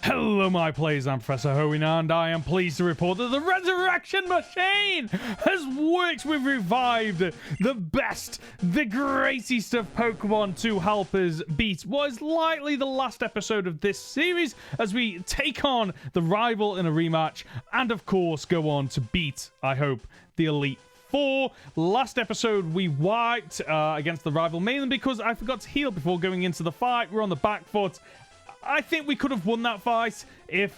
Hello, my players, I'm Professor Hoenn, and I am pleased to report that the Resurrection Machine has worked. We've revived the best, the greatest of Pokemon to help us beat what is likely the last episode of this series as we take on the rival in a rematch and, of course, go on to beat, I hope, the Elite Four. Last episode we wiped against the rival, mainly because I forgot to heal before going into the fight. We're on the back foot. I think we could have won that fight if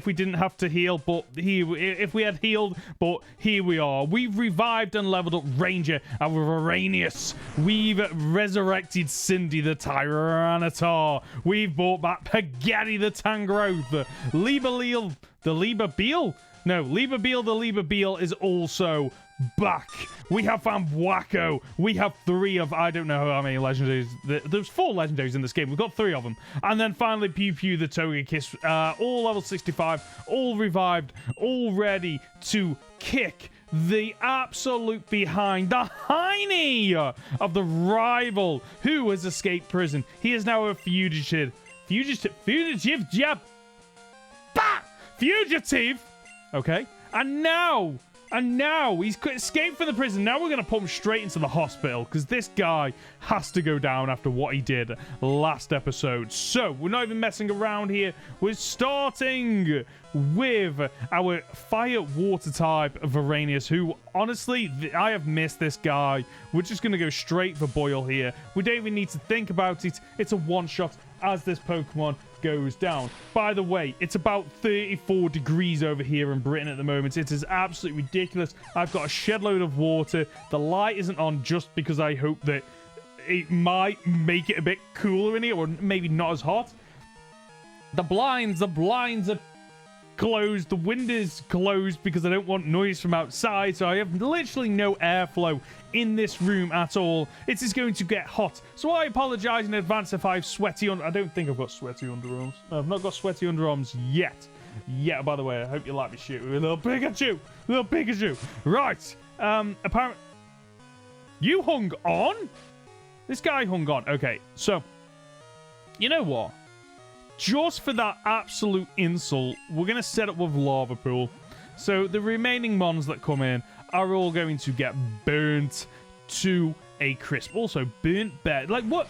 we didn't have to heal, but if we had healed, but here we are. We've revived and leveled up Ranger, our Veranius. We've resurrected Cindy the Tyranitar. We've brought back Pagatti the Tangrowth. Lieberbeal the Lieberbeal is also back. We have found Wacko. We have 3 of, I don't know how many legendaries. There's 4 legendaries in this game. We've got 3 of them. And then finally Pew Pew the Togekiss. All level 65, all revived, all ready to kick the absolute behind, the hiney of the rival who has escaped prison. He is now a fugitive. Fugitive. Okay. And now he's escaped from the prison. Now we're going to put him straight into the hospital because this guy has to go down after what he did last episode. So we're not even messing around here. We're starting with our fire water type Veranius, who honestly, I have missed this guy. We're just going to go straight for Boil here. We don't even need to think about it. It's a one-shot as this Pokemon goes down. By the way, it's about 34 degrees over here in Britain at the moment. It is absolutely ridiculous. I've got a shed load of water. The light isn't on just because I hope that it might make it a bit cooler in here, or maybe not as hot. The blinds are closed. The window is closed because I don't want noise from outside, so I have literally no airflow in this room at all. It is going to get hot, so I apologize in advance if I have sweaty I don't think I've got sweaty underarms. I've not got sweaty underarms yet. Yeah, by the way, I hope you like me shoot with a little Pikachu. Right. Apparently you hung on. This guy hung on. Okay, so you know what? Just for that absolute insult, we're going to set up with Lava Pool. So the remaining mons that come in are all going to get burnt to a crisp. Also, burnt bear. Like, what?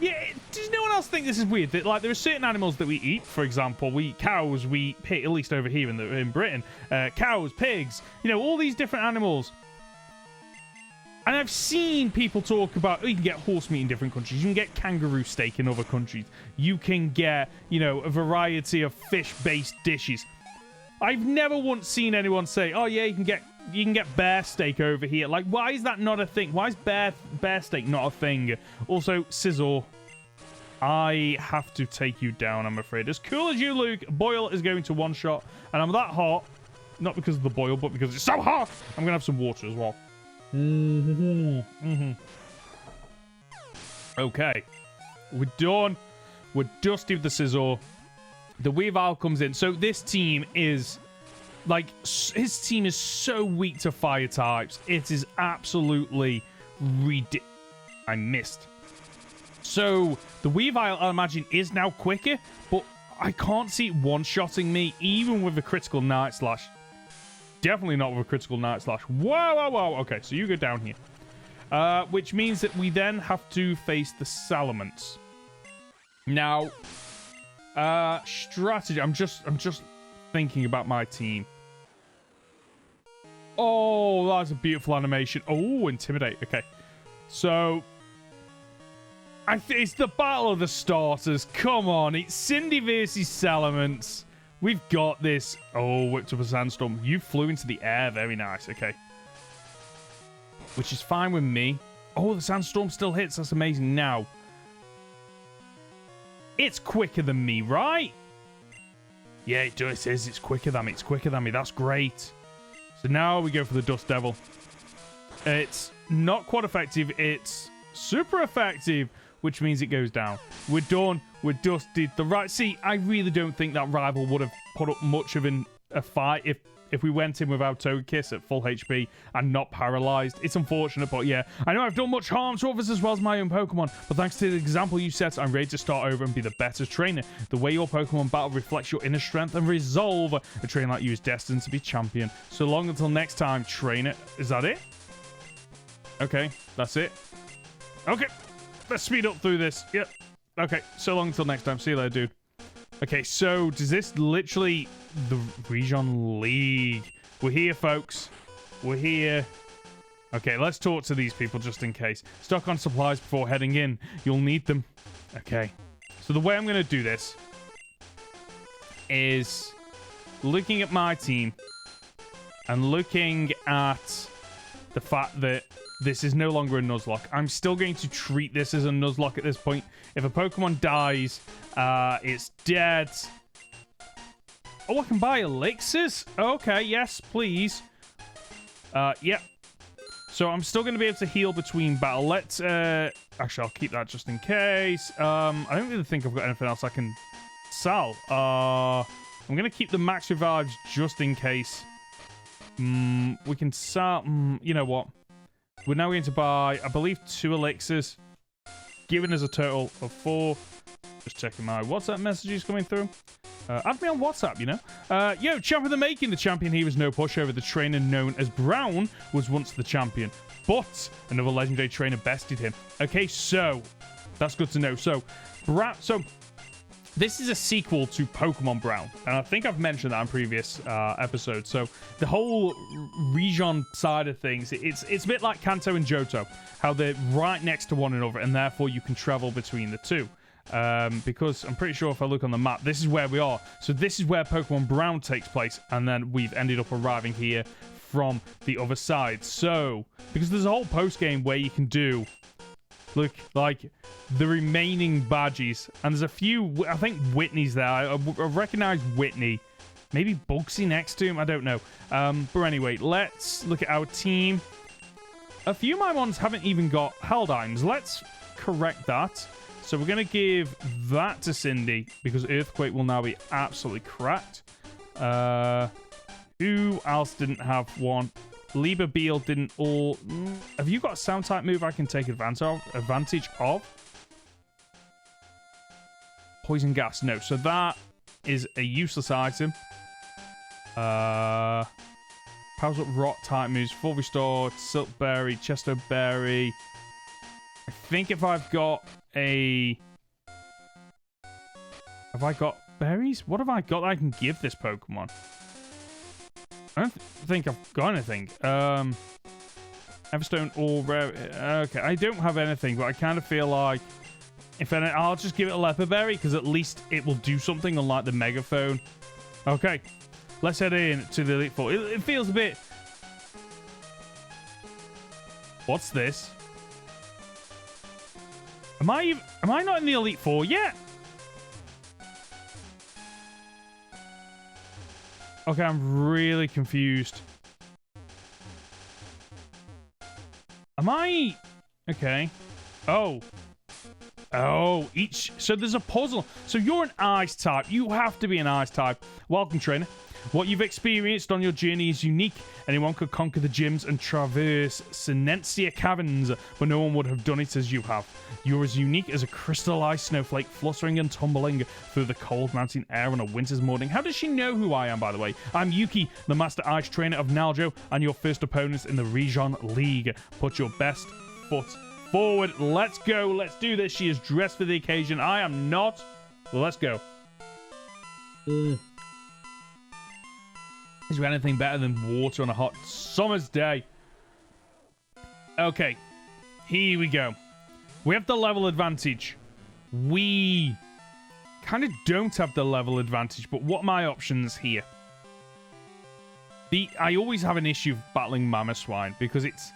Yeah, does no one else think this is weird? That, like, there are certain animals that we eat. For example, we eat cows. We eat pig, at least over here in Britain. Cows, pigs, you know, all these different animals. And I've seen people talk about, oh, you can get horse meat in different countries. You can get kangaroo steak in other countries. You can get, you know, a variety of fish-based dishes. I've never once seen anyone say, oh, yeah, you can get bear steak over here. Like, why is that not a thing? Why is bear steak not a thing? Also, Scizor, I have to take you down, I'm afraid. As cool as you, Luke, Boil is going to one-shot. And I'm that hot, not because of the boil, but because it's so hot. I'm going to have some water as well. Okay, we're done. We're dusty with the Scizor. The Weavile comes in. So this team is like, his team is so weak to fire types. It is absolutely ridiculous. I missed. So the Weavile, I imagine, is now quicker, but I can't see it one-shotting me even with a critical Night Slash. Definitely not with a critical Night Slash. Whoa. Okay, so you go down here. Which means that we then have to face the Salamence. Now, strategy. I'm just thinking about my team. Oh, that's a beautiful animation. Oh, Intimidate. Okay. So, it's the battle of the starters. Come on. It's Cindy versus Salamence. We've got this. Oh, whipped up a sandstorm. You flew into the air. Very nice. Okay. Which is fine with me. Oh, the sandstorm still hits. That's amazing. Now, it's quicker than me, right? Yeah, it does. It's quicker than me. It's quicker than me. That's great. So now we go for the Dust Devil. It's not quite effective. It's super effective, which means it goes down. We're done. We're dusted. See, I really don't think that rival would have put up much of a fight if if we went in without Togekiss at full HP and not paralyzed. It's unfortunate, but yeah. I know I've done much harm to others as well as my own Pokemon, but thanks to the example you set, I'm ready to start over and be the better trainer. The way your Pokemon battle reflects your inner strength and resolve. A trainer like you is destined to be champion. So long until next time, trainer. Is that it? Okay, that's it. Okay, let's speed up through this. Yep. Okay, so long until next time. See you later, dude. Okay, so does this literally the Region League? We're here, folks. We're here. Okay, let's talk to these people just in case. Stock on supplies before heading in. You'll need them. Okay. So the way I'm going to do this is looking at my team and looking at the fact that this is no longer a Nuzlocke. I'm still going to treat this as a Nuzlocke at this point. If a Pokemon dies, it's dead. Oh, I can buy elixirs? Okay, yes, please. Yep. So I'm still going to be able to heal between battle. Let's, actually, I'll keep that just in case. I don't really think I've got anything else I can sell. I'm going to keep the max revives just in case. We can sell, you know what? We're now going to buy, I believe, 2 elixirs, giving us a total of 4. Just checking my WhatsApp messages coming through. Add me on WhatsApp, you know. Yo, champ of the making, the champion here was no pushover. The trainer known as Brown was once the champion, but another legendary trainer bested him. Okay, so that's good to know. So, this is a sequel to Pokemon Brown, and I think I've mentioned that in previous episodes. So the whole region side of things, it's a bit like Kanto and Johto, how they're right next to one another, and therefore you can travel between the two. Because I'm pretty sure if I look on the map, this is where we are. So this is where Pokemon Brown takes place, and then we've ended up arriving here from the other side. So, because there's a whole post-game where you can do... Look, like, the remaining badges. And there's a few, I think Whitney's there. I recognize Whitney. Maybe Bugsy next to him, I don't know. But anyway, let's look at our team. A few of my ones haven't even got Helldimes. Let's correct that. So we're going to give that to Cindy, because Earthquake will now be absolutely cracked. Who else didn't have one? Lieber Beal didn't all... Have you got a sound type move I can take advantage of? Poison gas. No. So that is a useless item. Powers up rock type moves. Full restore. Silk berry. Chesto berry. I think if I've got a... Have I got berries? What have I got that I can give this Pokemon? I don't think I've got anything. Everstone or rare. Okay, I don't have anything, but I kind of feel like if any, I'll just give it a leopard berry because at least it will do something, unlike the megaphone. Okay, let's head in to the Elite Four. It feels a bit. What's this? Am I not in the Elite Four yet? Okay, I'm really confused. Am I... Okay. Oh. Oh, each... So there's a puzzle. So you're an ice type. You have to be an ice type. Welcome, trainer. What you've experienced on your journey is unique. Anyone could conquer the gyms and traverse Sinencia caverns, but no one would have done it as you have. You're as unique as a crystallized snowflake fluttering and tumbling through the cold mountain air on a winter's morning. How does she know who I am, by the way? I'm Yuki, the master ice trainer of Naljo, and your first opponents in the Region League. Put your best foot forward. Let's go. Let's do this. She is dressed for the occasion. I am not. Well, let's go. Is there anything better than water on a hot summer's day? Okay, here we go. We have the level advantage. We kind of don't have the level advantage, but what are my options here? I always have an issue battling Mamoswine because it's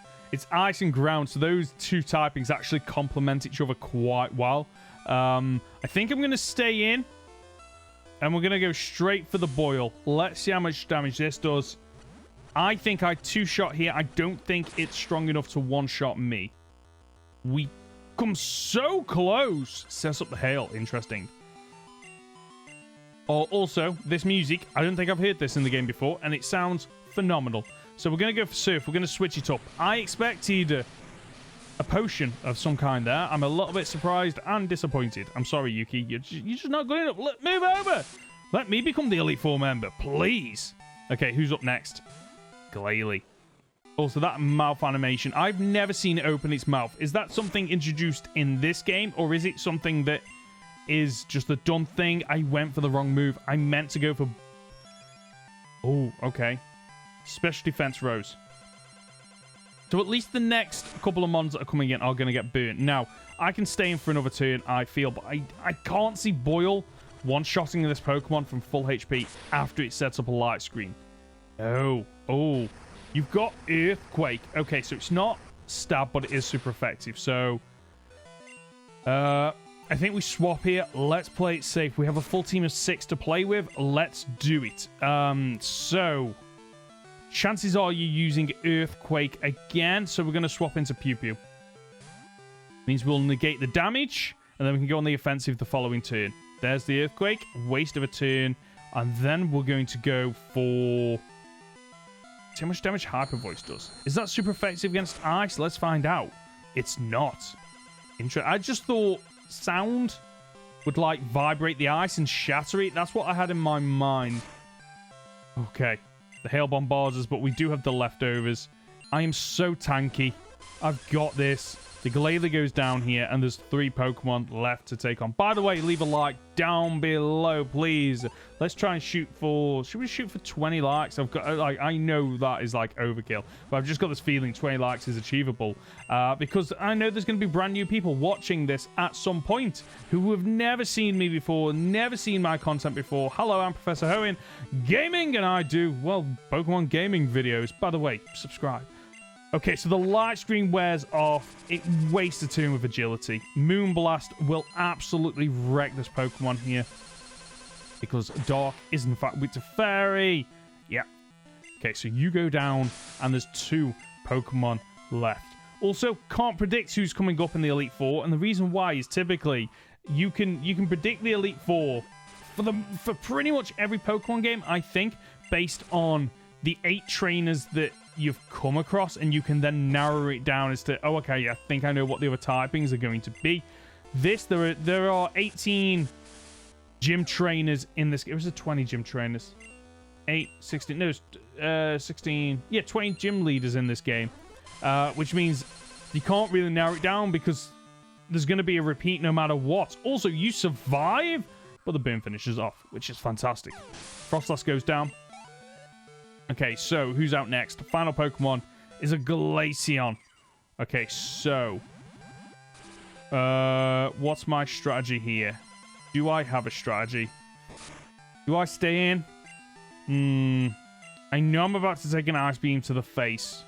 ice and ground, so those two typings actually complement each other quite well. I think I'm going to stay in. And we're going to go straight for the boil. Let's see how much damage this does. I think I two-shot here. I don't think it's strong enough to one-shot me. We come so close. Sets up the hail. Interesting. Also, this music, I don't think I've heard this in the game before, and it sounds phenomenal. So we're going to go for Surf. We're going to switch it up. I expected a potion of some kind there. I'm a little bit surprised and disappointed. I'm sorry, Yuki. You're just not good enough. Move over. Let me become the Elite Four member, please. Okay, who's up next? Glalie. Also, that mouth animation. I've never seen it open its mouth. Is that something introduced in this game, or is it something that is just a done thing? I went for the wrong move. I meant to go for... Oh, okay. Special defense rose. So at least the next couple of mons that are coming in are going to get burnt. Now, I can stay in for another turn, I feel, but I can't see Boyle one-shotting this Pokemon from full HP after it sets up a light screen. Oh, you've got Earthquake. Okay, so it's not stab, but it is super effective. So, I think we swap here. Let's play it safe. We have a full team of 6 to play with. Let's do it. So, chances are you're using Earthquake again, so we're going to swap into Pew Pew. Means we'll negate the damage, and then we can go on the offensive the following turn. There's the Earthquake, waste of a turn, and then we're going to go for... See how much damage Hyper Voice does. Is that super effective against ice? Let's find out. It's not. I just thought sound would, like, vibrate the ice and shatter it. That's what I had in my mind. Okay. The Hail bombards us, but we do have the leftovers. I am so tanky. I've got this. The Glalie goes down here, and there's 3 Pokemon left to take on. By the way, leave a like down below, please. Let's try and shoot for... Should we shoot for 20 likes? I've got, like, I know that is, like, overkill, but I've just got this feeling 20 likes is achievable. Because I know there's going to be brand new people watching this at some point who have never seen me before, never seen my content before. Hello, I'm Professor Hoenn Gaming, and I do, well, Pokemon gaming videos. By the way, subscribe. Okay, so the light screen wears off. It wastes a turn with agility. Moonblast will absolutely wreck this Pokemon here. Because Dark is, in fact, weak to Fairy. Yeah. Okay, so you go down, and there's 2 Pokemon left. Also, can't predict who's coming up in the Elite Four, and the reason why is typically you can predict the Elite Four for pretty much every Pokemon game, I think, based on the 8 trainers that you've come across, and you can then narrow it down as to, oh, okay, I think I know what the other typings are going to be. There are 18 gym trainers in this game. It was 20 gym trainers. 8, 16, no, 16, yeah, 20 gym leaders in this game, which means you can't really narrow it down because there's going to be a repeat no matter what. Also, you survive, but the burn finishes off, which is fantastic. Frostlass goes down. Okay, so who's out next? The final Pokemon is a Glaceon. Okay, so what's my strategy here? Do I have a strategy? Do I stay in? I know I'm about to take an Ice Beam to the face.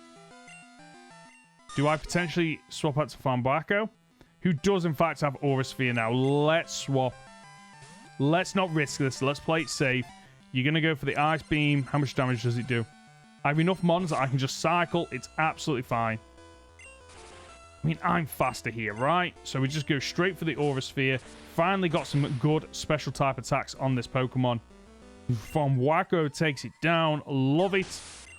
Do I potentially swap out to Farmbacco, who does in fact have Aura Sphere now? Let's swap. Let's not risk this. Let's play it safe. You're going to go for the Ice Beam. How much damage does it do? I have enough mons that I can just cycle. It's absolutely fine. I mean, I'm faster here, right? So we just go straight for the Aura Sphere. Finally got some good special type attacks on this Pokemon. From Wacko takes it down. Love it.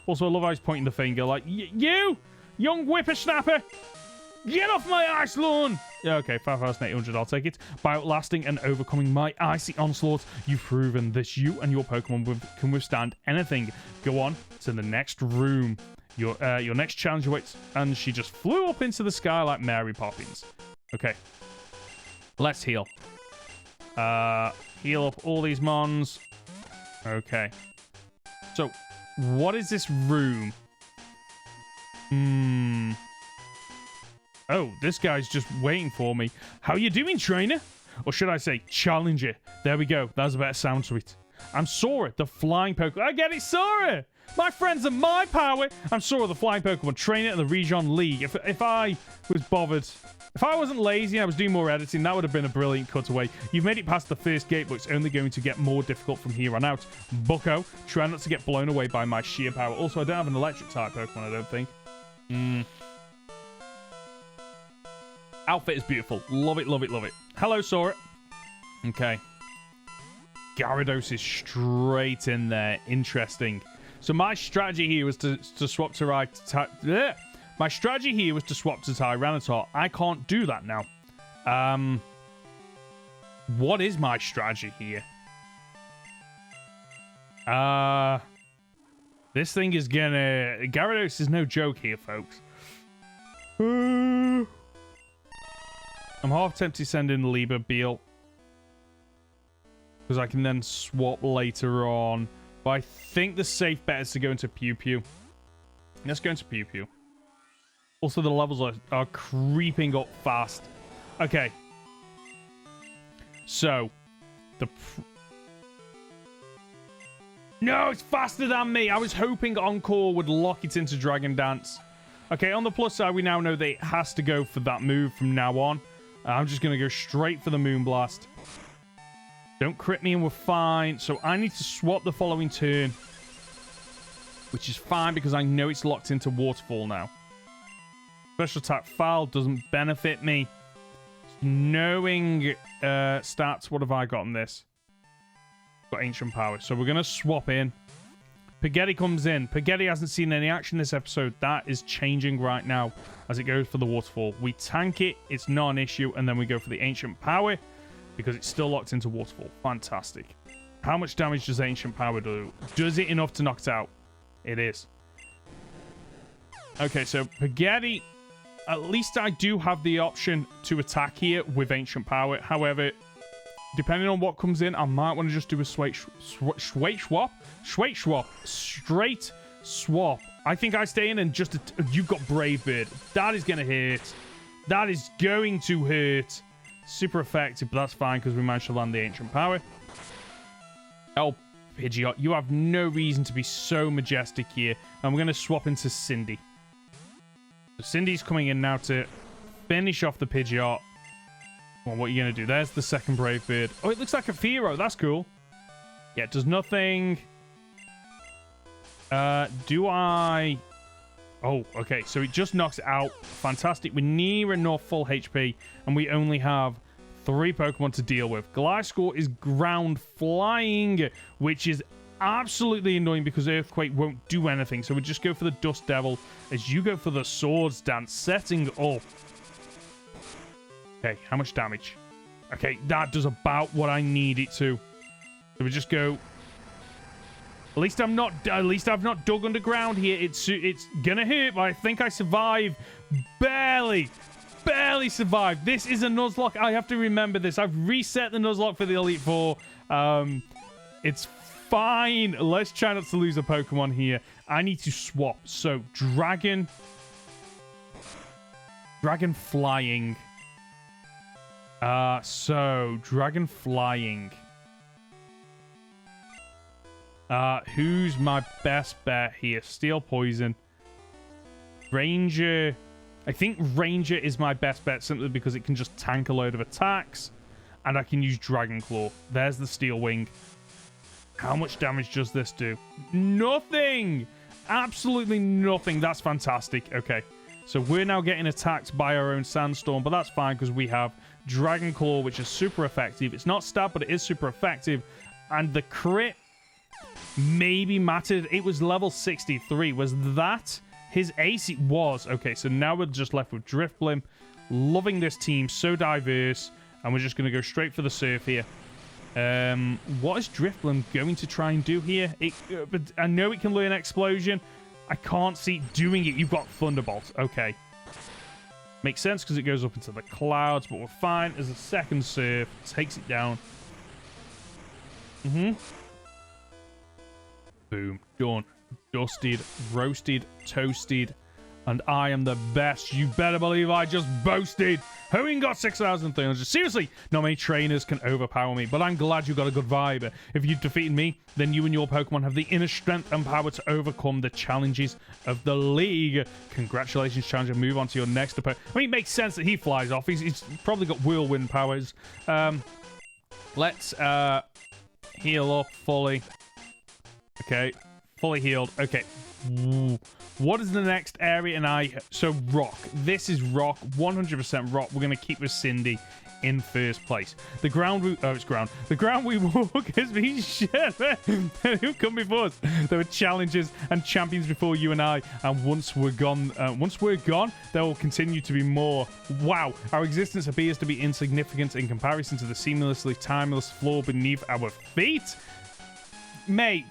Also, I love how he's pointing the finger like, you, young whippersnapper, get off my ice lawn. Yeah, okay, 5,800, I'll take it. By outlasting and overcoming my icy onslaught, you've proven that you and your Pokemon can withstand anything. Go on to the next room. Your next challenge awaits. And she just flew up into the sky like Mary Poppins. Okay. Let's heal. Heal up all these mons. Okay. So, what is this room? Oh, this guy's just waiting for me. How you doing, trainer? Or should I say, challenger? There we go. That's a better sound to it. I'm Sora, the flying Pokemon. I get it, Sora! My friends are my power. I'm Sora, the flying Pokemon trainer at the Region League. If I was bothered, if I wasn't lazy and I was doing more editing, that would have been a brilliant cutaway. You've made it past the first gate, but it's only going to get more difficult from here on out. Bucko, try not to get blown away by my sheer power. Also, I don't have an electric type Pokemon, I don't think. Outfit is beautiful. Love it, love it, love it. Hello, Sora. Okay. Gyarados is straight in there. Interesting. So my strategy here was to swap to my strategy here was to swap to Tyranitar. I can't do that now. What is my strategy here? This thing is gonna... Gyarados is no joke here, folks. I'm half tempted to send in Lieber Beal, because I can then swap later on. But I think the safe bet is to go into Pew Pew. Let's go into Pew Pew. Also, the levels are creeping up fast. Okay. So, no, it's faster than me. I was hoping Encore would lock it into Dragon Dance. Okay, on the plus side, we now know that it has to go for that move from now on. I'm just going to go straight for the Moonblast. Don't crit me and we're fine. So I need to swap the following turn, which is fine because I know it's locked into Waterfall now. Special attack foul doesn't benefit me. Knowing stats, what have I got on this? Got Ancient Power. So we're going to swap in. Paghetti comes in. Paghetti hasn't seen any action this episode. That is changing right now as it goes for the Waterfall. We tank it. It's not an issue. And then we go for the Ancient Power because it's still locked into Waterfall. Fantastic. How much damage does Ancient Power do? Does it enough to knock it out? It is. Okay, so Paghetti... At least I do have the option to attack here with Ancient Power. However, depending on what comes in, I might want to just do a straight swap. I think I stay in and just... You've got Brave Bird. That is going to hurt. That is going to hurt. Super effective, but that's fine because we managed to land the Ancient Power. Oh, Pidgeot, you have no reason to be so majestic here. And we're going to swap into Cindy. So Cindy's coming in now to finish off the Pidgeot. Well, what are you going to do? There's the second Brave Bird. Oh, it looks like a Fearow. That's cool. Yeah, it does nothing. Do I... Oh, okay. So it just knocks it out. Fantastic. We're near enough full HP, and we only have 3 Pokemon to deal with. Gliscor is ground flying, which is absolutely annoying because Earthquake won't do anything. So we just go for the Dust Devil as you go for the Swords Dance, setting up. Okay, how much damage? Okay, that does about what I need it to. So we just go... At least I've not dug underground here. It's gonna hurt, but I think I survive. Barely survived. This is a Nuzlocke. I have to remember this. I've reset the Nuzlocke for the Elite Four. It's fine. Let's try not to lose a Pokemon here. I need to swap. So Dragon Flying. So Dragon Flying. Who's my best bet here? Steel Poison. Ranger. I think Ranger is my best bet simply because it can just tank a load of attacks. And I can use Dragon Claw. There's the Steel Wing. How much damage does this do? Nothing! Absolutely nothing. That's fantastic. Okay. So we're now getting attacked by our own Sandstorm, but that's fine because we have Dragon Claw, which is super effective. It's not stab, but it is super effective. And the crit maybe mattered. It was level 63. Was that his ace? It was. Okay, so now we're just left with Drifblim. Loving this team. So diverse. And we're just going to go straight for the Surf here. What is Drifblim going to try and do here? But I know it can learn Explosion. I can't see it doing it. You've got Thunderbolt. Okay. Makes sense because it goes up into the clouds, but we're fine. As a second Surf takes it down. Boom. Done. Dusted, roasted, toasted, and I am the best. You better believe I just boasted. Hoenn got 6,300. Seriously, not many trainers can overpower me, but I'm glad you got a good vibe. If you've defeated me, then you and your Pokemon have the inner strength and power to overcome the challenges of the league. Congratulations, challenger. Move on to your next opponent. I mean, it makes sense that he flies off. He's probably got whirlwind powers. Let's heal up fully. Okay, fully healed. Okay, what is the next area? So rock. This is rock. 100% rock. We're gonna keep with Cindy. in first place. The ground we... Oh, it's ground. The ground we walk has been shared. Who come before us? There were challenges and champions before you and I, and once we're gone, there will continue to be more. Wow, our existence appears to be insignificant in comparison to the seamlessly timeless floor beneath our feet. Mate,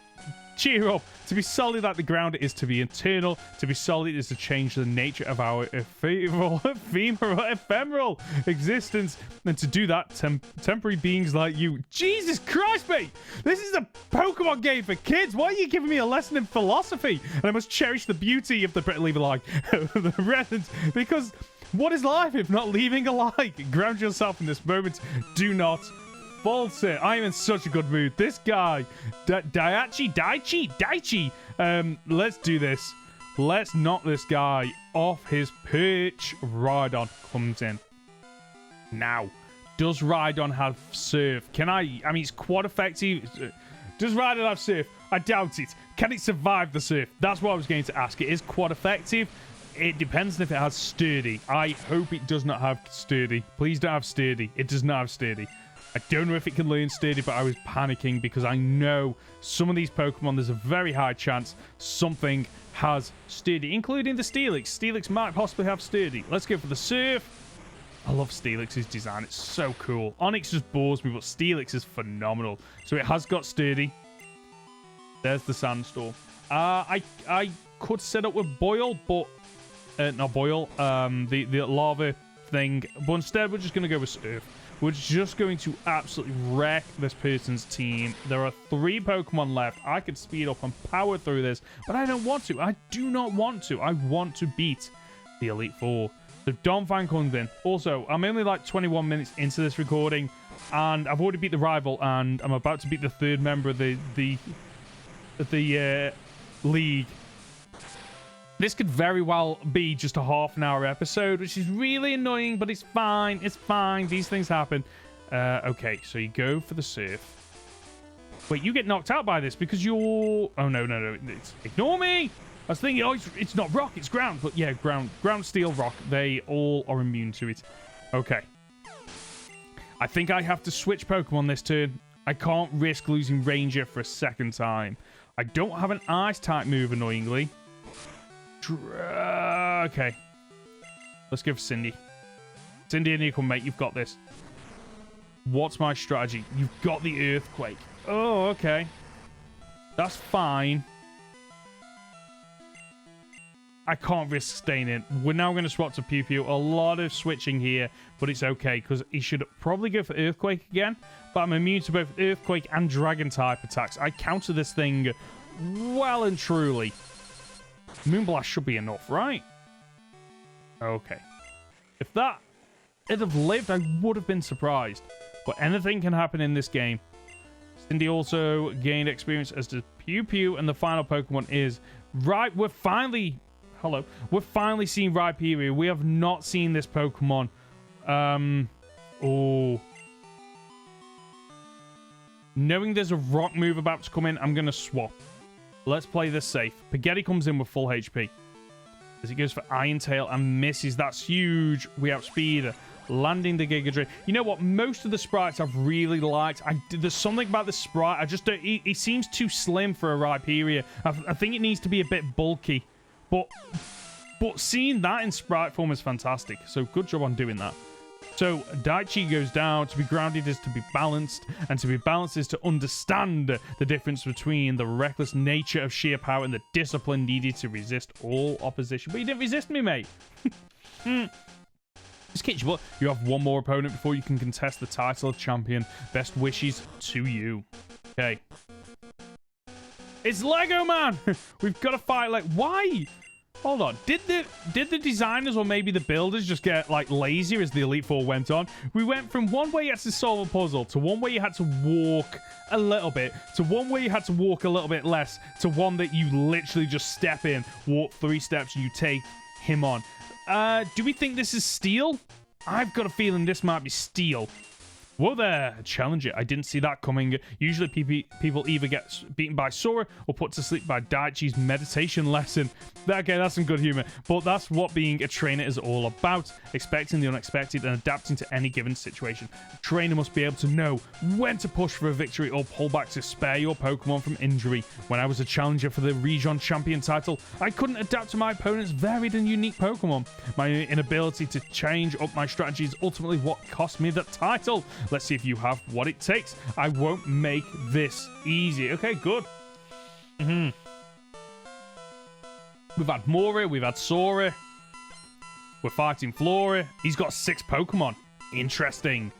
cheer up. To be solid like the ground is to be eternal. To be solid is to change the nature of our ephemeral existence. And to do that, temporary beings like you. Jesus Christ, mate! This is a Pokemon game for kids. Why are you giving me a lesson in philosophy? And I must cherish the beauty of the... Leave a like. The present. Because what is life if not leaving a like? Ground yourself in this moment. Do not... false it. I am in such a good mood. This guy, Daichi. Let's do this. Let's knock this guy off his perch. Rhydon comes in. Now, does Rhydon have Surf? I mean, it's quite effective. Does Rhydon have Surf? I doubt it. Can it survive the Surf? That's what I was going to ask. It is quite effective. It depends on if it has Sturdy. I hope it does not have Sturdy. Please don't have Sturdy. It does not have Sturdy. I don't know if it can learn Sturdy, but I was panicking because I know some of these Pokemon, there's a very high chance something has Sturdy, including the Steelix. Steelix might possibly have Sturdy. Let's go for the Surf. I love Steelix's design. It's so cool. Onix just bores me, but Steelix is phenomenal. So it has got Sturdy. There's the Sandstorm. I could set up with Boil, but... not Boil. The Lava thing. But instead, we're just going to go with Surf. We're just going to absolutely wreck this person's team. There are 3 Pokemon left. I could speed up and power through this, but I don't want to. I do not want to. I want to beat the Elite Four. So Donphan comes in. Also, I'm only like 21 minutes into this recording, and I've already beat the rival, and I'm about to beat the 3rd member of the league. This could very well be just a half-an-hour episode, which is really annoying, but it's fine. It's fine. These things happen. Okay, so you go for the Surf. Wait, you get knocked out by this because you're... Oh, no. Ignore me! I was thinking, oh, it's not rock, it's ground. But yeah, ground, steel, rock. They all are immune to it. Okay. I think I have to switch Pokemon this turn. I can't risk losing Ranger for a second time. I don't have an Ice-type move, annoyingly. Okay. Let's go for Cindy. Cindy and Equal, mate. You've got this. What's my strategy? You've got the Earthquake. Oh, okay. That's fine. I can't risk staying in. We're now going to swap to Pew Pew. A lot of switching here, but it's okay because he should probably go for Earthquake again. But I'm immune to both Earthquake and Dragon-type attacks. I counter this thing well and truly. Moonblast should be enough, right? Okay. If it have lived, I would have been surprised. But anything can happen in this game. Cindy also gained experience as the Pew Pew, and the final Pokemon is... Right, we're finally seeing Rhyperior. We have not seen this Pokemon. Oh. Knowing there's a rock move about to come in, I'm going to swap. Let's play this safe. Paghetti comes in with full HP. As he goes for Iron Tail and misses. That's huge. We outspeed, landing the Giga Drain. You know what? Most of the sprites I've really liked. There's something about the sprite. I just don't... He seems too slim for a Rhyperior. I think it needs to be a bit bulky. But seeing that in sprite form is fantastic. So good job on doing that. So Daichi goes down. To be grounded is to be balanced, and to be balanced is to understand the difference between the reckless nature of sheer power and the discipline needed to resist all opposition. But you didn't resist me, mate. Just kick your butt. You have one more opponent before you can contest the title of champion. Best wishes to you. Okay. It's Lego Man. We've got to fight like... Why? Hold on. Did the designers or maybe the builders just get like lazier as the Elite Four went on? We went from one way you had to solve a puzzle to one way you had to walk a little bit to one way you had to walk a little bit less to one that you literally just step in, walk 3 steps, and you take him on. Do we think this is Steel? I've got a feeling this might be Steel. Whoa there, Challenger. I didn't see that coming. Usually people either get beaten by Sora or put to sleep by Daichi's meditation lesson. Okay, that's some good humor. But that's what being a trainer is all about. Expecting the unexpected and adapting to any given situation. A trainer must be able to know when to push for a victory or pull back to spare your Pokemon from injury. When I was a challenger for the Region Champion title, I couldn't adapt to my opponent's varied and unique Pokemon. My inability to change up my strategy is ultimately what cost me the title. Let's see if you have what it takes. I won't make this easy. Okay, good. We've had Mora, we've had Sora. We're fighting Flora. He's got 6 Pokemon. Interesting.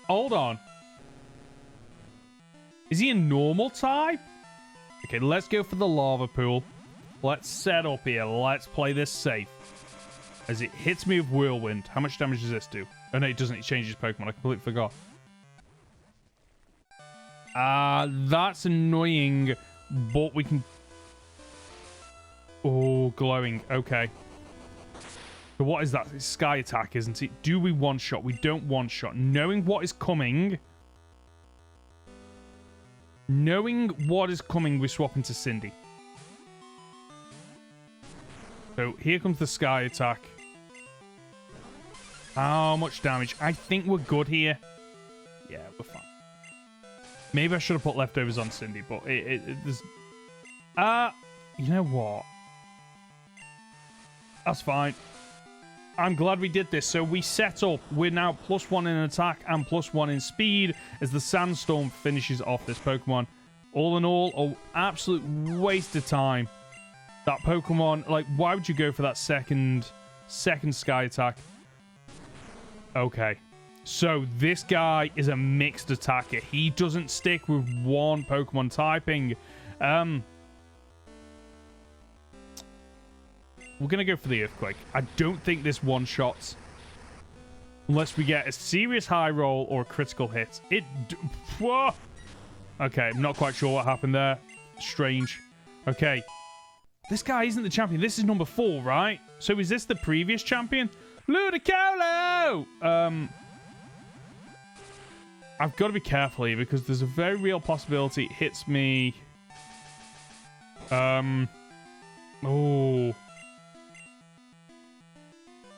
Hold on. Is he a normal type? Okay, let's go for the lava pool. Let's set up here. Let's play this safe. As it hits me with Whirlwind. How much damage does this do? Oh, no, it doesn't. It changes Pokemon. I completely forgot. That's annoying. But we can... Oh, glowing. Okay. So what is that? It's Sky Attack, isn't it? Do we one-shot? We don't one-shot. Knowing what is coming... Knowing what is coming, we swap into Cindy. So here comes the Sky Attack. How much damage? I think we're good here. Yeah, we're fine. Maybe I should have put leftovers on Cindy, but there's... you know what? That's fine. I'm glad we did this. So we set up. We're now +1 in attack and +1 in speed as the Sandstorm finishes off this Pokemon. All in all, an absolute waste of time. That Pokemon, like, why would you go for that second Sky Attack? Okay. So this guy is a mixed attacker. He doesn't stick with one Pokemon typing. We're going to go for the Earthquake. I don't think this one-shots. Unless we get a serious high roll or a critical hit. Whoa! Okay, I'm not quite sure what happened there. Strange. Okay. This guy isn't the champion. This is number 4, right? So is this the previous champion? Ludicolo! I've got to be careful here because there's a very real possibility it hits me.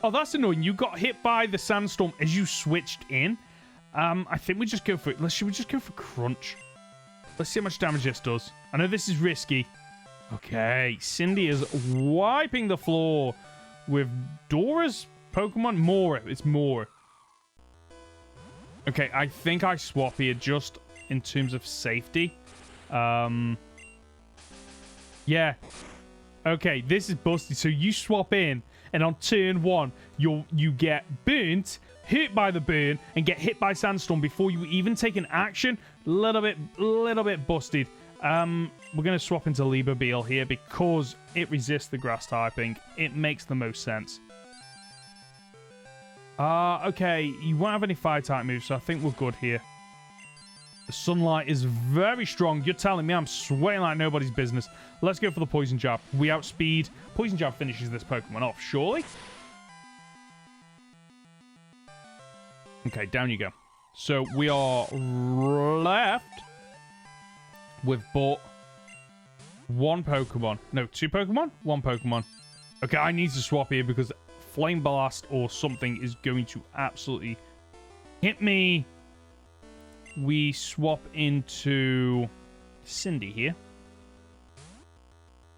Oh, that's annoying. You got hit by the Sandstorm as you switched in. I think we just go for it. Should we just go for Crunch? Let's see how much damage this does. I know this is risky. Okay, Cindy is wiping the floor with Dora's Pokemon. Mora. It's Mora. Okay, I think I swap here just in terms of safety. Yeah. Okay, this is busted. So you swap in, and on turn 1, you get burnt, hit by the burn, and get hit by Sandstorm before you even take an action. Little bit busted. We're going to swap into Libabeel here because it resists the grass typing. It makes the most sense. Okay, you won't have any fire type moves, so I think we're good here. The Sunlight is very strong. You're telling me I'm sweating like nobody's business. Let's go for the Poison Jab. We outspeed. Poison Jab finishes this Pokemon off, surely? Okay, down you go. So we are left with but 1 Pokemon. No, 2 Pokemon? 1 Pokemon. Okay, I need to swap here because Flame Blast or something is going to absolutely hit me. We swap into Cindy here.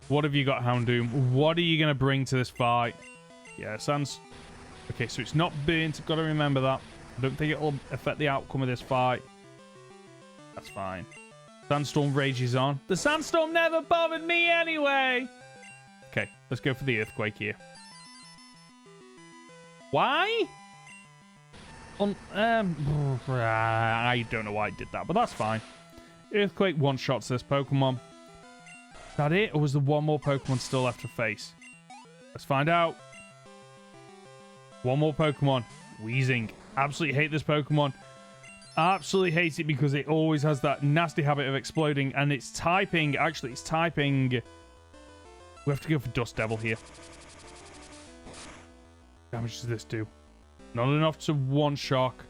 What have you got, Houndoom? What are you going to bring to this fight? Yeah, sounds... Okay, so it's not burnt. I've got to remember that. I don't think it'll affect the outcome of this fight. That's fine. Sandstorm rages on. The Sandstorm never bothered me anyway! Okay, let's go for the Earthquake here. Why? I don't know why I did that, but that's fine. Earthquake one-shots this Pokemon. Is that it? Or was there one more Pokemon still left to face? Let's find out. One more Pokemon. Weezing. Absolutely hate this Pokemon. Absolutely hate it because it always has that nasty habit of exploding. And it's typing. Actually, it's typing. We have to go for Dust Devil here. How much does this do? Not enough to one-shock.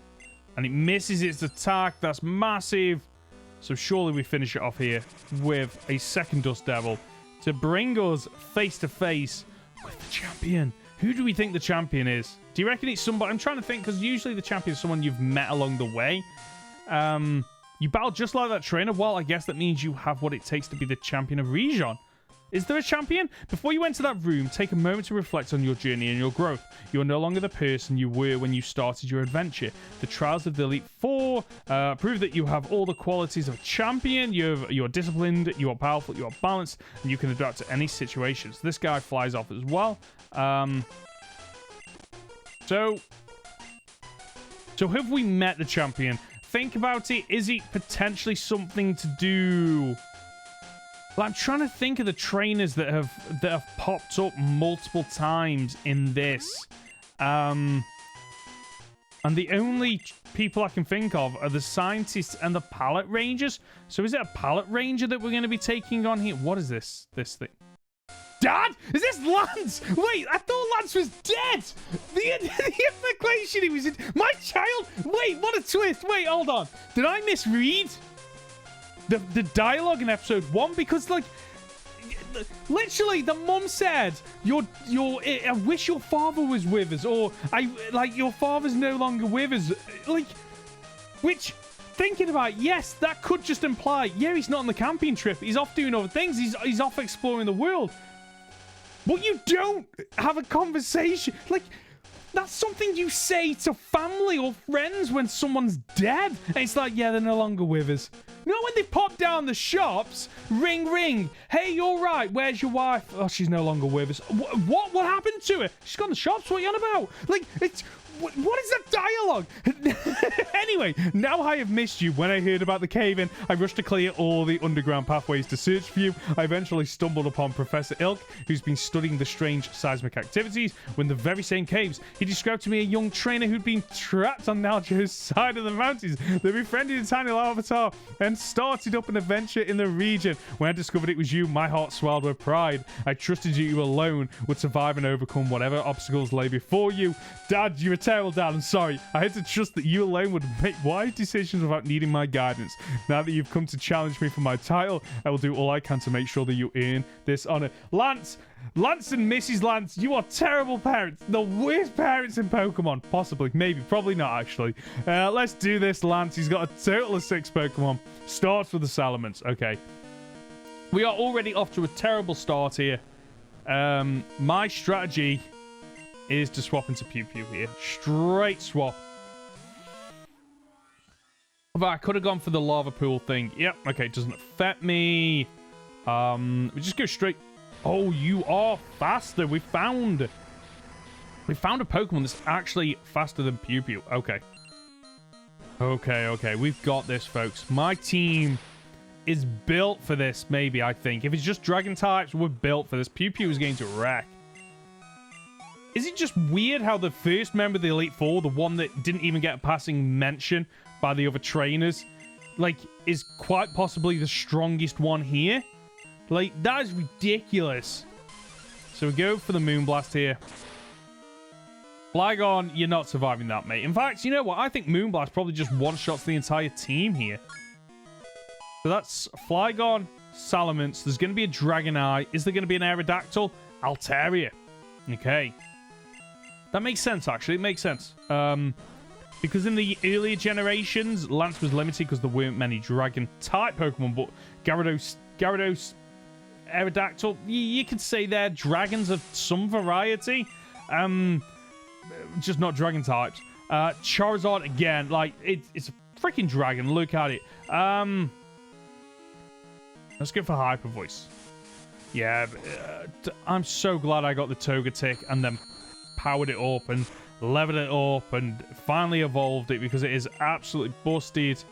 And it misses its attack. That's massive. So surely we finish it off here with a second Dust Devil to bring us face to face with the champion. Who do we think the champion is? Do you reckon it's somebody? I'm trying to think, because usually the champion is someone you've met along the way. You battle just like that trainer. Well, I guess that means you have what it takes to be the champion of region. Is there a champion? Before you enter that room, take a moment to reflect on your journey and your growth. You are no longer the person you were when you started your adventure. The trials of the Elite Four prove that you have all the qualities of a champion. You're disciplined, you are powerful, you are balanced, and you can adapt to any situations. This guy flies off as well. So have we met the champion? Think about it. Is it potentially something to do? Well, I'm trying to think of the trainers that have popped up multiple times in this. And the only people I can think of are the scientists and the pallet rangers. So is it a pallet ranger that we're going to be taking on here? What is this thing? Dad? Is this Lance? Wait, I thought Lance was dead. The implication he was in. My child? Wait, what a twist. Wait, hold on. Did I misread the dialogue in episode 1? Because, like, literally, the mum said, I wish your father was with us, or your father's no longer with us. Like, which, thinking about it, yes, that could just imply, yeah, he's not on the camping trip. He's off doing other things. He's off exploring the world. But you don't have a conversation. Like, that's something you say to family or friends when someone's dead. And it's like, yeah, they're no longer with us. You know when they pop down the shops, ring, ring. Hey, you're right. Where's your wife? Oh, she's no longer with us. What happened to her? She's gone to the shops. What are you on about? Like, it's... What is that dialogue? Anyway, now I have missed you. When I heard about the cave-in, I rushed to clear all the underground pathways to search for you. I eventually stumbled upon Professor Ilk, who's been studying the strange seismic activities within the very same caves. He described to me a young trainer who'd been trapped on Naljo's side of the mountains. They befriended a tiny avatar and started up an adventure in the region. When I discovered it was you, my heart swelled with pride. I trusted you alone would survive and overcome whatever obstacles lay before you. Dad, you're a terrible dad. I'm sorry. I had to trust that you alone would make wise decisions without needing my guidance. Now that you've come to challenge me for my title, I will do all I can to make sure that you earn this honor. Lance and Mrs. Lance, you are terrible parents. The worst parents in Pokemon. Possibly. Maybe. Probably not, actually. Let's do this, Lance. He's got a total of 6 Pokemon. Starts with the Salamence. Okay. We are already off to a terrible start here. My strategy is to swap into Pew Pew here. Straight swap. But I could have gone for the lava pool thing. Yep. Okay, it doesn't affect me. We just go straight. Oh, you are faster. We found a Pokemon that's actually faster than Pew Pew. Okay. Okay. We've got this, folks. My team is built for this, maybe, I think. If it's just Dragon types, we're built for this. Pew Pew is going to wreck. Is it just weird how the first member of the Elite Four, the one that didn't even get a passing mention by the other trainers, like, is quite possibly the strongest one here? Like, that is ridiculous. So we go for the Moonblast here. Flygon, you're not surviving that, mate. In fact, you know what? I think Moonblast probably just one-shots the entire team here. So that's Flygon, Salamence. There's going to be a Dragonite. Is there going to be an Aerodactyl? Altaria. Okay. That makes sense, actually. It makes sense. Because in the earlier generations, Lance was limited because there weren't many Dragon-type Pokemon, but Gyarados, Aerodactyl, you could say they're dragons of some variety. Just not Dragon-types. Charizard, again, like, it's a freaking dragon. Look at it. Let's go for Hyper Voice. Yeah, I'm so glad I got the Togetic and then powered it up and leveled it up and finally evolved it because it is absolutely busted.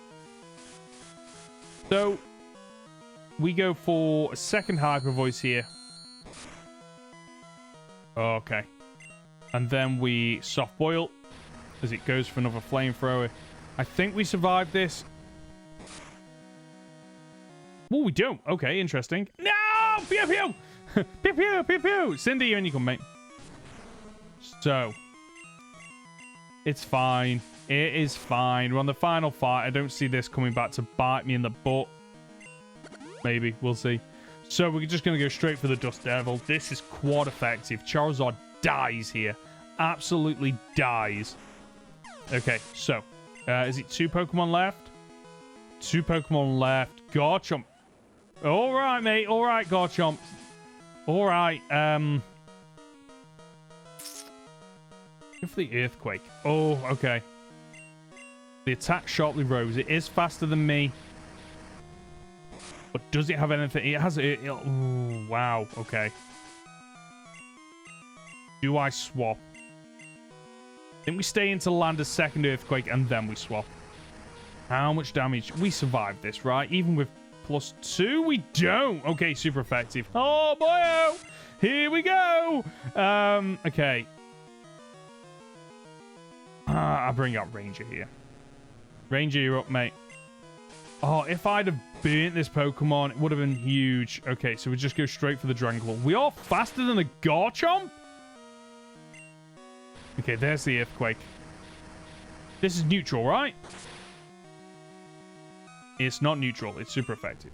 So, we go for a second Hyper Voice here. Okay. And then we Soft Boil as it goes for another Flamethrower. I think we survived this. Oh, we don't. Okay, interesting. No! Pew pew! Pew pew! Pew pew! Cindy, you're in you come, mate. So. It's fine. It is fine. We're on the final fight. I don't see this coming back to bite me in the butt. Maybe. We'll see. So we're just going to go straight for the Dust Devil. This is quad effective. Charizard dies here. Absolutely dies. Okay, so. Is it 2 Pokemon left? 2 Pokemon left. Garchomp. All right, mate. All right, Garchomp. All right. Go for the Earthquake. Oh, okay. The attack sharply rose. It is faster than me. But does it have anything? It has... ooh, wow. Okay. Do I swap? I think we stay into land a second Earthquake and then we swap. How much damage? We survived this, right? Even with +2, we don't. Okay, super effective. Oh, boy. Here we go. Okay. I bring up Ranger here. Ranger, you're up, mate. Oh, if I'd have burnt this Pokemon, it would have been huge. Okay, so we just go straight for the Dragon Claw. We are faster than a Garchomp? Okay, there's the Earthquake. This is neutral, right? It's not neutral. It's super effective.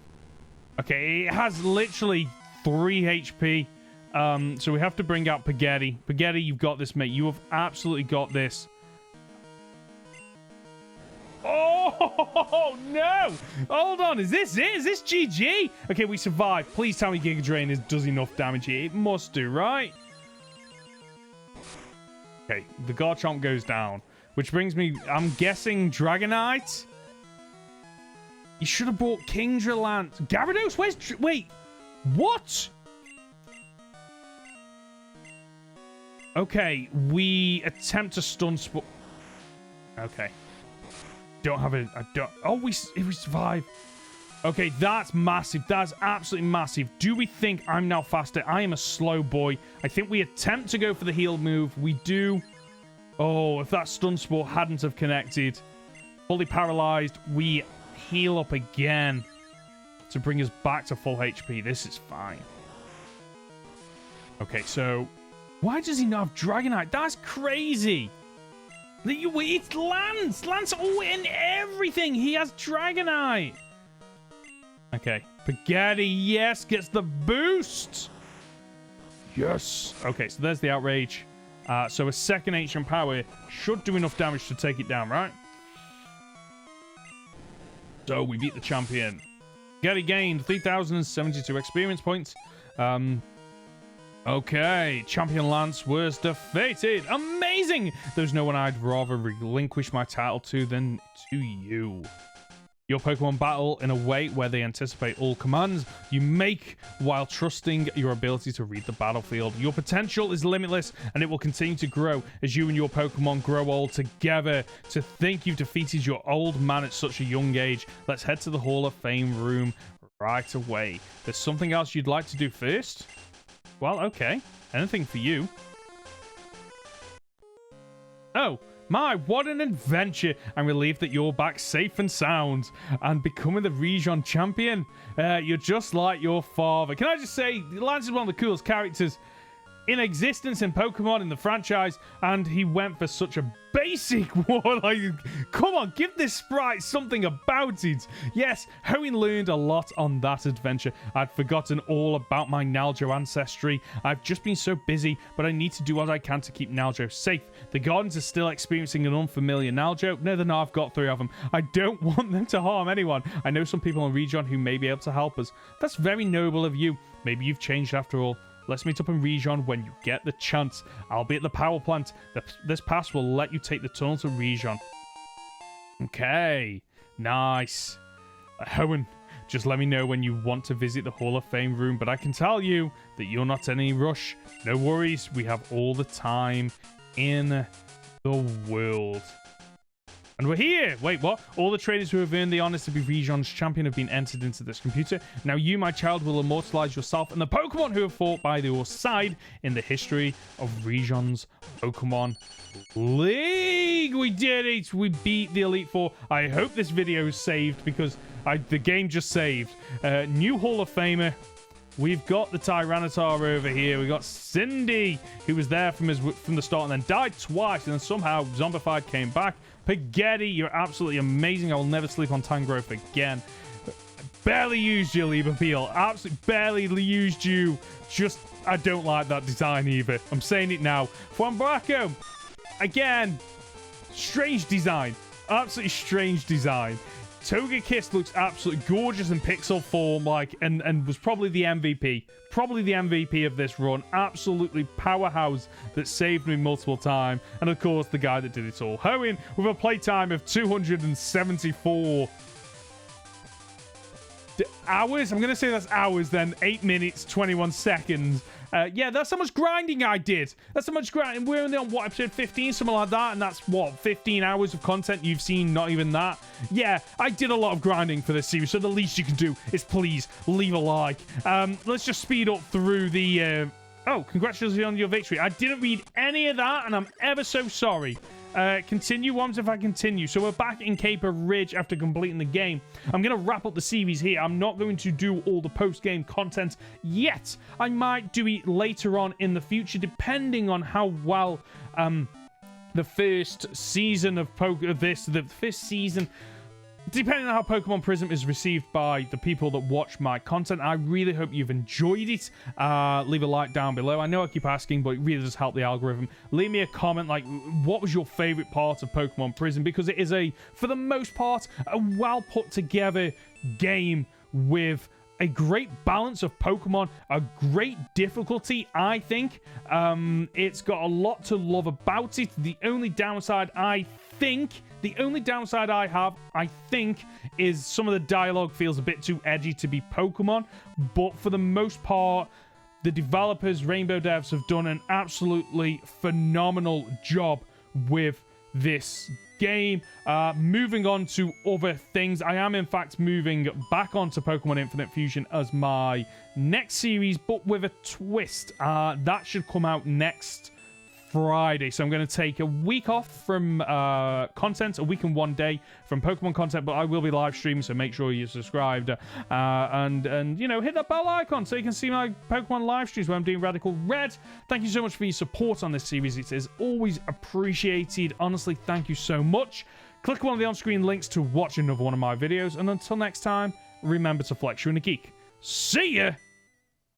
Okay, it has literally 3 HP. So we have to bring out Paghetti. Paghetti, you've got this, mate. You have absolutely got this. Oh, no. Hold on. Is this it? Is this GG? Okay, we survived. Please tell me Giga Drain does enough damage here. It must do, right? Okay, the Garchomp goes down. Which brings me... I'm guessing Dragonite? You should have bought Kingdra Lance. Gyarados? Where's... Wait. What? Okay, we attempt to stun... Okay. Don't have it. I don't... Oh, we survive. Okay, that's massive. That's absolutely massive. Do we think I'm now faster? I am a slow boy. I think we attempt to go for the heal move. We do. Oh, if that stun spore hadn't have connected. Fully paralyzed. We heal up again to bring us back to full HP. This is fine. Okay, so why does he not have Dragonite? That's crazy. It's Lance. Lance, oh, in everything. He has Dragonite. Okay. Paghetti, yes, gets the boost. Yes. Okay, so there's the Outrage. So a second HM power should do enough damage to take it down, right? So we beat the champion. Paghetti gained 3,072 experience points. Okay, Champion Lance was defeated. Amazing! There's no one I'd rather relinquish my title to than to you. Your Pokemon battle in a way where they anticipate all commands you make while trusting your ability to read the battlefield. Your potential is limitless and it will continue to grow as you and your Pokemon grow old together. To think you've defeated your old man at such a young age, let's head to the Hall of Fame room right away. There's something else you'd like to do first? Well, okay. Anything for you. Oh, my, what an adventure. I'm relieved that you're back safe and sound and becoming the region champion. You're just like your father. Can I just say, Lance is one of the coolest characters in existence in Pokemon in the franchise, and he went for such a basic one. Like, come on, give this sprite something about it. Yes, Hoenn learned a lot on that adventure. I'd forgotten all about my Naljo ancestry. I've just been so busy, but I need to do what I can to keep Naljo safe. The Gardens are still experiencing an unfamiliar Naljo. No, they're not. I've got 3 of them. I don't want them to harm anyone. I know some people in Region who may be able to help us. That's very noble of you. Maybe you've changed after all. Let's meet up in Region when you get the chance. I'll be at the power plant. This pass will let you take the tunnel to Region. Okay. Nice. Hoenn, just let me know when you want to visit the Hall of Fame room, but I can tell you that you're not in any rush. No worries. We have all the time in the world. And we're here! Wait, what? All the trainers who have earned the honors to be Region's champion have been entered into this computer. Now you, my child, will immortalize yourself and the Pokemon who have fought by your side in the history of Region's Pokemon League! We did it! We beat the Elite Four. I hope this video is saved because the game just saved. New Hall of Famer. we've got the Tyranitar over here. We got Cindy, who was there from the start and then died twice, and then somehow zombified, came back. Spaghetti, you're absolutely amazing. I will never sleep on Tangrowth again. Barely used you, Lieber Peel. Absolutely barely used you. Just, I don't like that design either. I'm saying it now. Fwambraco, again, strange design. Absolutely strange design. Togekiss looks absolutely gorgeous in pixel form, like, and was probably the MVP. Probably the MVP of this run. Absolutely powerhouse that saved me multiple times. And of course, the guy that did it all. Hoenn with a playtime of 274 hours. I'm going to say that's hours then. 8 minutes, 21 seconds. Yeah, that's how much grinding I did. That's how much grinding. We're only on, what, episode 15? Something like that. And that's, what, 15 hours of content you've seen? Not even that. Yeah, I did a lot of grinding for this series. So the least you can do is please leave a like. Let's just speed up through the... Oh, congratulations on your victory. I didn't read any of that, and I'm ever so sorry. Continue once if I continue. So we're back in Caper Ridge after completing the game. I'm going to wrap up the series here. I'm not going to do all the post-game content yet. I might do it later on in the future, depending on how well the first season of the first season... Depending on how Pokemon Prism is received by the people that watch my content, I really hope you've enjoyed it. Leave a like down below. I know I keep asking, but it really does help the algorithm. Leave me a comment, like, what was your favorite part of Pokemon Prism? Because it is for the most part, a well put together game with a great balance of Pokemon, a great difficulty, I think. It's got a lot to love about it. The only downside I have, I think, is some of the dialogue feels a bit too edgy to be Pokemon. But for the most part, the developers, Rainbow Devs, have done an absolutely phenomenal job with this game. Moving on to other things, I am in fact moving back onto Pokemon Infinite Fusion as my next series, but with a twist. That should come out next Friday. So I'm going to take a week off from content, a week and 1 day from Pokemon content, but I will be live streaming, so make sure you're subscribed and you know, hit that bell icon so you can see my Pokemon live streams where I'm doing Radical Red. Thank you so much for your support on this series. It is always appreciated. Honestly, thank you so much. Click one of the on-screen links to watch another one of my videos, and until next time, remember to flex your inner geek. See ya!